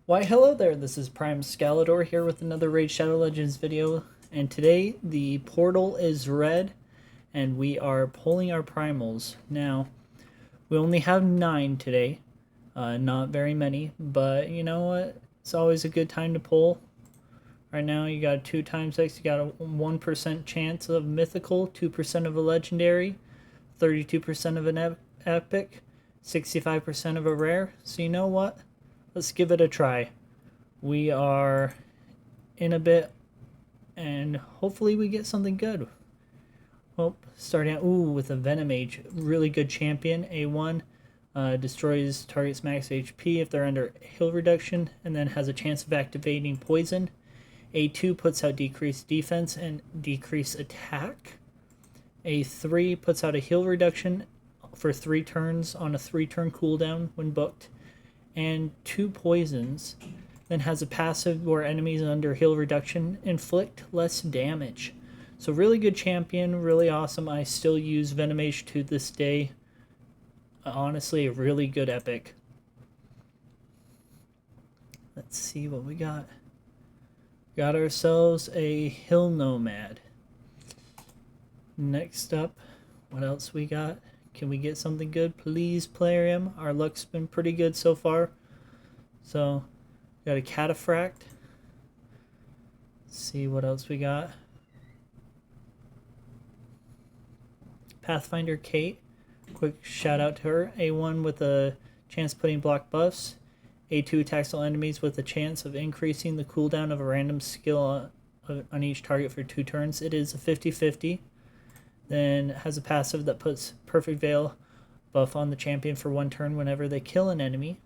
Why hello there, this is Prime Scalador here with another Raid Shadow Legends video, and today the portal is red and we are pulling our primals. Now, we only have 9 today, not very many, but you know what, it's always a good time to pull. Right now you got 2 times X, you got a 1% chance of mythical, 2% of a legendary, 32% of an epic, 65% of a rare, so you know what? Let's give it a try. We are in a bit, and hopefully we get something good. Well, starting out with a Venom Mage, really good champion. A1 destroys target's max HP if they're under heal reduction, and then has a chance of activating poison. A2 puts out decreased defense and decreased attack. A3 puts out a heal reduction for 3 turns on a 3-turn cooldown when booked, and 2 poisons, then has a passive where enemies under heal reduction inflict less damage. So really good champion, really awesome. I still use Venom Mage to this day. Honestly, a really good epic. Let's see what we got. Got ourselves a Hill Nomad. Next up, what else we got? Can we get something good? Please, Plarium. Our luck's been pretty good so far. So, got a Cataphract. Let's see what else we got. Pathfinder Kate. Quick shout out to her. A1 with a chance of putting block buffs. A2 attacks all enemies with a chance of increasing the cooldown of a random skill on each target for 2 turns. It is a 50-50. Then has a passive that puts Perfect Veil buff on the champion for 1 turn whenever they kill an enemy.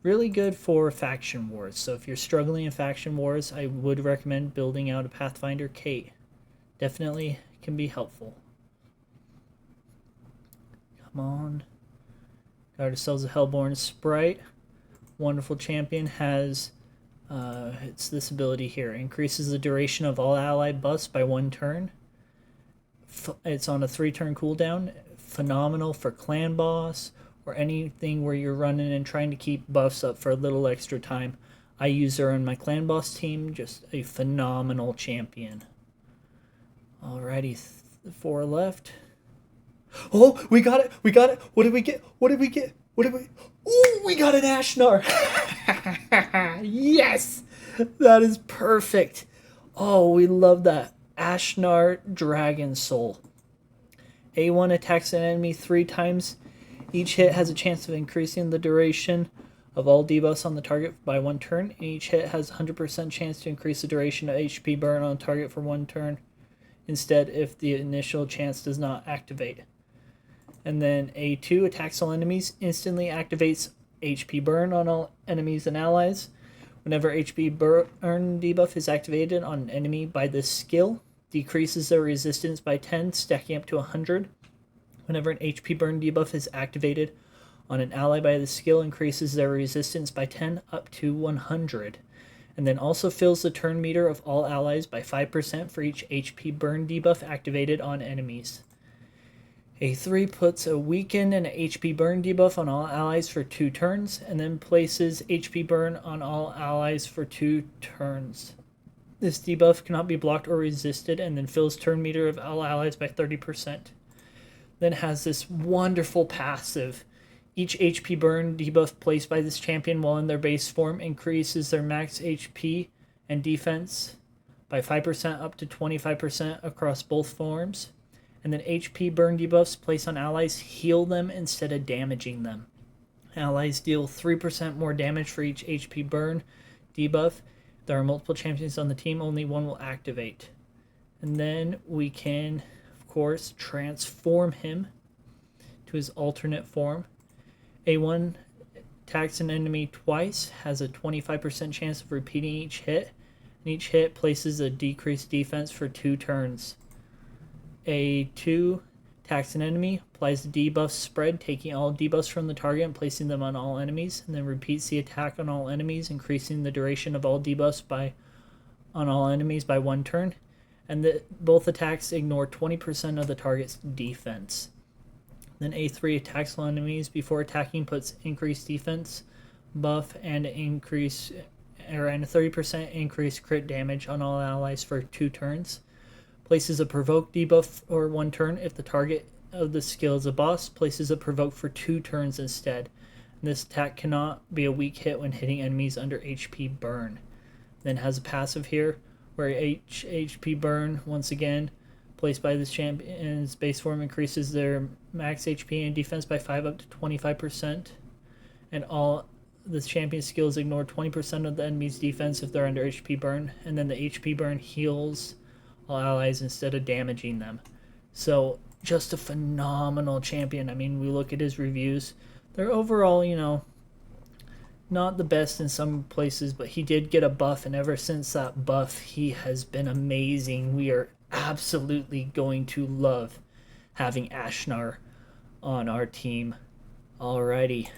Really good for faction wars. So if you're struggling in faction wars, I would recommend building out a Pathfinder Kate. Definitely can be helpful. Come on. Got ourselves a Hellborn Sprite. Wonderful champion. Has it's this ability here. Increases the duration of all allied buffs by 1 turn. It's on a 3-turn cooldown. Phenomenal for clan boss or anything where you're running and trying to keep buffs up for a little extra time. I use her on my clan boss team. Just a phenomenal champion. Alrighty, 4 left. Oh, we got it! We got it! What did we get? What did we get? What did we... Oh, we got an Ashnar! Yes! That is perfect. Oh, we love that. Ashnar Dragon Soul. A1 attacks an enemy 3 times. Each hit has a chance of increasing the duration of all debuffs on the target by 1 turn. And each hit has a 100% chance to increase the duration of HP burn on the target for 1 turn. Instead, if the initial chance does not activate. And then A2 attacks all enemies, instantly activates HP burn on all enemies and allies. Whenever HP burn debuff is activated on an enemy by this skill, decreases their resistance by 10, stacking up to 100. Whenever an HP burn debuff is activated on an ally by the skill, increases their resistance by 10 up to 100. And then also fills the turn meter of all allies by 5% for each HP burn debuff activated on enemies. A3 puts a weaken and an HP burn debuff on all allies for 2 turns, and then places HP burn on all allies for 2 turns. This debuff cannot be blocked or resisted, and then fills turn meter of all allies by 30%. Then has this wonderful passive. Each HP burn debuff placed by this champion while in their base form increases their max HP and defense by 5% up to 25% across both forms. And then HP burn debuffs placed on allies heal them instead of damaging them. Allies deal 3% more damage for each HP burn debuff. There are multiple champions on the team, only one will activate. And then we can, of course, transform him to his alternate form. A1 attacks an enemy twice, has a 25% chance of repeating each hit, and each hit places a decreased defense for 2 turns. A2 attacks an enemy, applies the debuff spread, taking all debuffs from the target and placing them on all enemies, and then repeats the attack on all enemies, increasing the duration of all debuffs on all enemies by 1 turn. And both attacks ignore 20% of the target's defense. Then A3 attacks all enemies before attacking, puts increased defense buff and a 30% increase crit damage on all allies for 2 turns. Places a provoke debuff or 1 turn if the target of the skill is a boss. Places a provoke for 2 turns instead. This attack cannot be a weak hit when hitting enemies under HP burn. Then has a passive here where HP burn, once again, placed by this champion's base form, increases their max HP and defense by 5 up to 25%. And all the champion's skills ignore 20% of the enemy's defense if they're under HP burn. And then the HP burn heals all allies instead of damaging them. So just a phenomenal champion. I mean, we look at his reviews. They're overall, not the best in some places, but he did get a buff, and ever since that buff, he has been amazing. We are absolutely going to love having Ashnar on our team. Alrighty.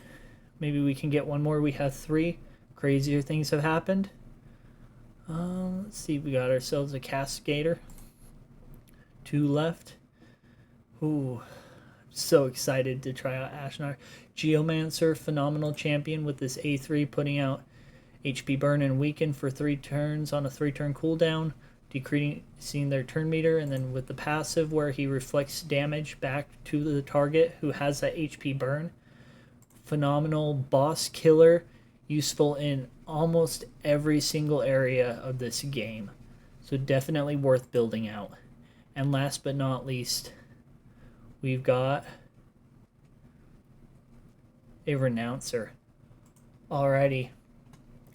Maybe we can get one more. We have 3. Crazier things have happened. Let's see. We got ourselves a Cascadator. 2 left. Ooh. So excited to try out Ashnar. Geomancer, phenomenal champion with this A3 putting out HP burn and weaken for 3 turns on a 3-turn cooldown, decreasing their turn meter, and then with the passive where he reflects damage back to the target who has that HP burn. Phenomenal boss killer, useful in almost every single area of this game. So definitely worth building out. And last but not least, we've got a Renouncer. Alrighty.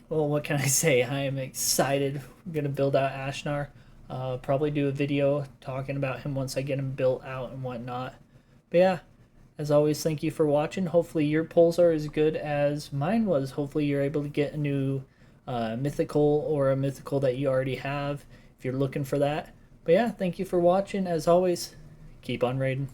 Well, what can I say? I am excited. I'm going to build out Ashnar. Probably do a video talking about him once I get him built out and whatnot. But yeah, as always, thank you for watching. Hopefully your pulls are as good as mine was. Hopefully you're able to get a new mythical or a mythical that you already have if you're looking for that. But yeah, thank you for watching. As always, keep on raiding.